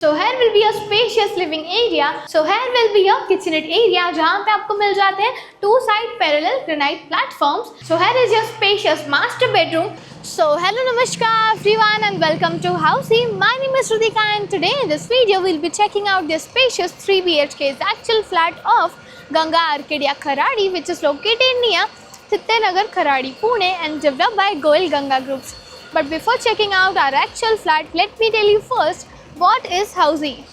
So here will be a spacious living area. So here will be a kitchenette area जहाँ पे आपको मिल जाते हैं two side parallel granite platforms. So here is your spacious master bedroom. So hello namaskar everyone and welcome to Housey. My name is Rudika and today in this video we'll be checking out the spacious 3 BHK's actual flat of Ganga Arcadia Kharadi, which is located near Thittanagar Kharadi, Pune and developed by Goel Ganga Groups. But before checking out our actual flat, let me tell you first what is Housey.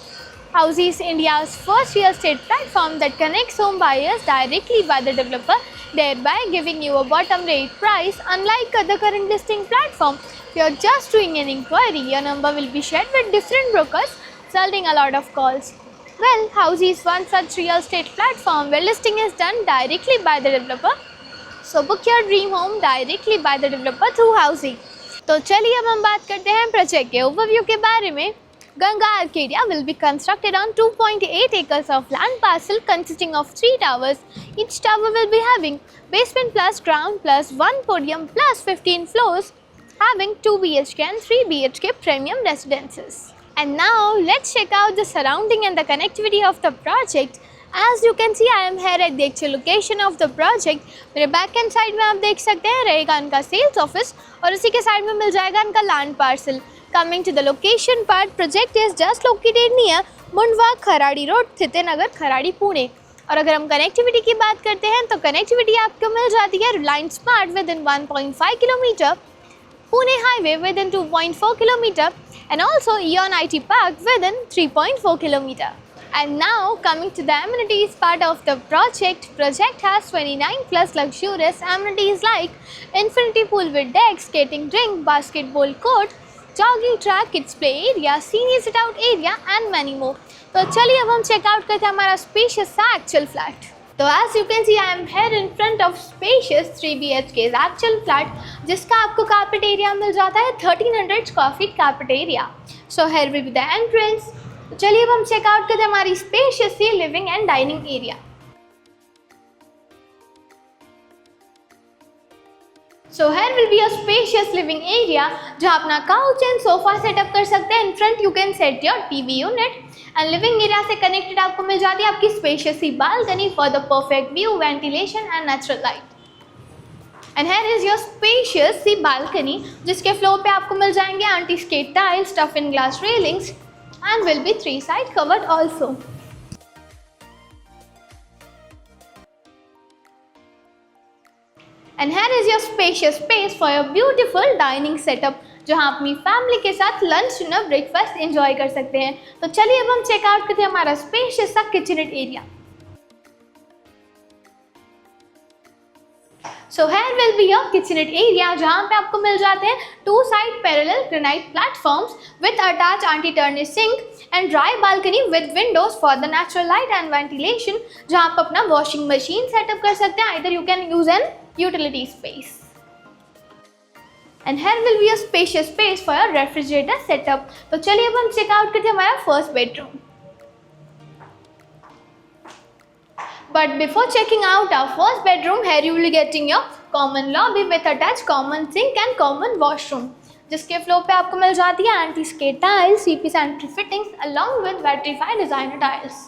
Housey is India's first real estate platform that connects home buyers directly by the developer, thereby giving you a bottom rate price. Unlike other current listing platforms, if you are just doing an inquiry, your number will be shared with different brokers, resulting a lot of calls. Well, Housey is one such real estate platform where listing is done directly by the developer. So book your dream home directly by the developer through Housey. तो चलिए अब हम बात करते हैं project के overview के बारे में. Ganga Arcadia will be constructed on 2.8 acres of land parcel consisting of 3 towers. Each tower will be having basement plus ground plus 1 podium plus 15 floors, having 2 BHK and 3 BHK premium residences. And now let's check out the surrounding and the connectivity of the project. As you can see, I am here at the actual location of the project. मेरे back and side में आप देख सकते हैं रहेगा इनका sales office और उसी के साइड में मिल जाएगा इनका land parcel. Coming to the location part, project is just located near Mundwa Kharadi Road, Thittanagar Kharadi, Pune. और अगर हम कनेक्टिविटी की बात करते हैं तो कनेक्टिविटी आपको मिल जाती है Reliance smart with in 1.5 kilometre, Pune highway with in 2.4 kilometre and also Eon IT Park within 3.4 kilometer. And now coming to the amenities part of the project has 29 plus luxurious amenities like infinity pool with deck, skating rink, basketball court, jogging track, kids play area, senior sit out area and many more. तो चलिए अब हम checkout करते हैं हमारा spacious सा actual flat. तो as you can see I am here in front of spacious 3 BHK's actual flat, जिसका आपको कार्पेट एरिया मिल जाता है 1300 square feet carpet area. So here will be the entrance. तो चलिए अब हम चेकआउट करते हैं हमारी स्पेशियस सी living and dining area. So here will be a spacious living area जहाँ अपना couch and sofa setup कर सकते हैं. In front you can set your TV unit and living area से connected आपको मिल जाती है आपकी spacious C balcony for the perfect view, ventilation and natural light. And here is your spacious C balcony जिसके floor पे आपको मिल जाएंगे anti-skate tiles, toughened glass railings and will be 3 side covered also. And here is your spacious space for your beautiful dining setup जहाँ अपनी family के साथ lunch dinner breakfast enjoy कर सकते हैं. तो चलिए अब हम चेकआउट करते हैं हमारा स्पेशियस सा kitchenette area. So here will be your kitchenette area जहाँ पे आपको मिल जाते हैं 2 side parallel granite platforms with attached anti-tarnish sink and dry balcony with windows for the natural light and ventilation जहाँ आप अपना washing machine setup कर सकते हैं. Either you can use an utility space. And here will be a spacious space for your refrigerator setup. तो चलिए अब हम चेकआउट करते हैं हमारा first bedroom. But before checking out our first bedroom, here you will be getting your common lobby with attached common sink and common washroom, जिसके floor पे आपको मिल जाती है anti skid tiles, CP sanitary fittings along with vitrified designer tiles.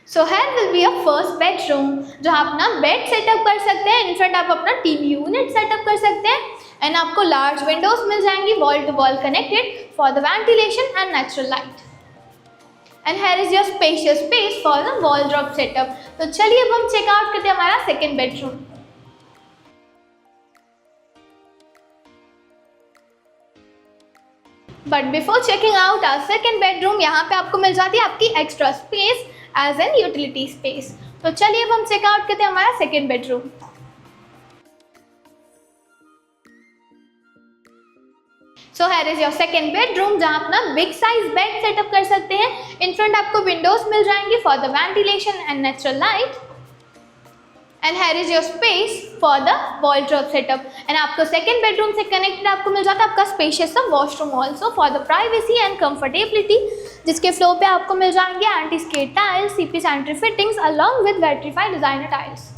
So here will be your first bedroom जहाँ अपना bed setup कर सकते हैं. इनफ्रंट आप अपना TV यूनिट सेटअप कर सकते हैं एंड आपको लार्ज विंडोज मिल जाएंगी wall to wall connected for the ventilation and natural light. And here is your spacious space for the wall drop setup. तो चलिए अब हम चेकआउट करते हैं हमारा second bedroom. But before checking out our second bedroom, यहाँ पे आपको मिल जाती है आपकी extra space as an utility space. तो चलिए अब हम चेकआउट करते हैं हमारा second bedroom. So here is your second bedroom जहाँ अपना big size bed setup कर सकते हैं. In front आपको windows मिल जाएंगी for the ventilation and natural light. And here is your space for the wardrobe setup. And आपको second bedroom से connected आपको मिल जाता है आपका spacious सा washroom also for the privacy and comfortability, जिसके floor पे आपको मिल जाएंगे anti-skate tiles, CP sanitary fittings along with vitrified designer tiles.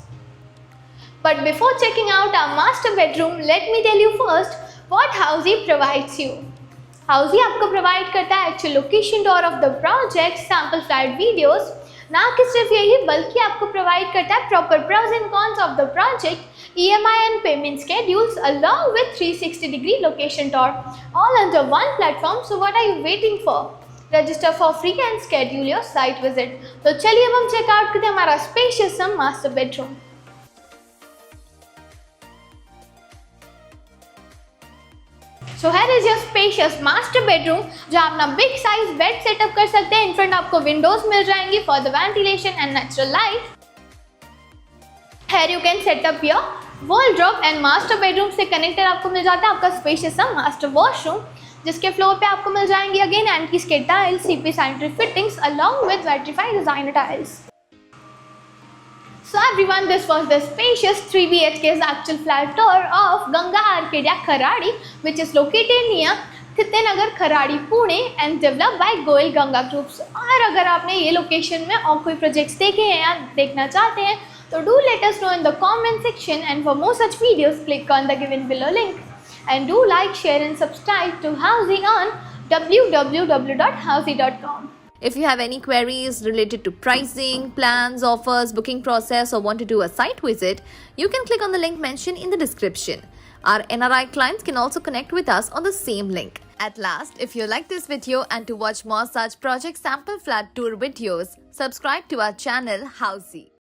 But before checking out our master bedroom, let me tell you first what Housey provides you. हाउसी आपको provide करता है actual location tour of the project, sample flight videos. ना कि सिर्फ यही बल्कि आपको provide करता है proper pros and cons of the project, EMI and payment schedules along with 360-degree location tour all under one platform. So what are you waiting for? Register for free and schedule your site visit. तो चलिए अब हम checkout करते हैं हमारा spacious master bedroom. So here is your spacious master bedroom जहाँ अपना big size bed setup कर सकते हैं। इन फ्रंट आपको विंडोज मिल जाएंगी for the ventilation and natural light. Here you can set up your wardrobe and master bedroom से connected आपको मिल जाता है आपका स्पेशियस मास्टर वॉशरूम, जिसके फ्लोर पे आपको मिल जाएंगी again anti-skid tiles, CP sanitary fittings along with vitrified designer tiles. So everyone, this was the spacious 3 BHK's actual flat tour of Ganga Arcadia Kharadi, which is located near Thitenagar Kharadi Pune and develop by Goyal Ganga groups. और अगर आपने ये location में और कोई projects देखे हैं या देखना चाहते हैं तो do let us know in the comment section, and for more such videos click on the given below link and do like, share and subscribe to Housey on www.housey.com. If you have any queries related to pricing, plans, offers, booking process, or want to do a site visit, you can click on the link mentioned in the description. Our NRI clients can also connect with us on the same link. At last, if you like this video and to watch more such project sample flat tour videos, subscribe to our channel Housey.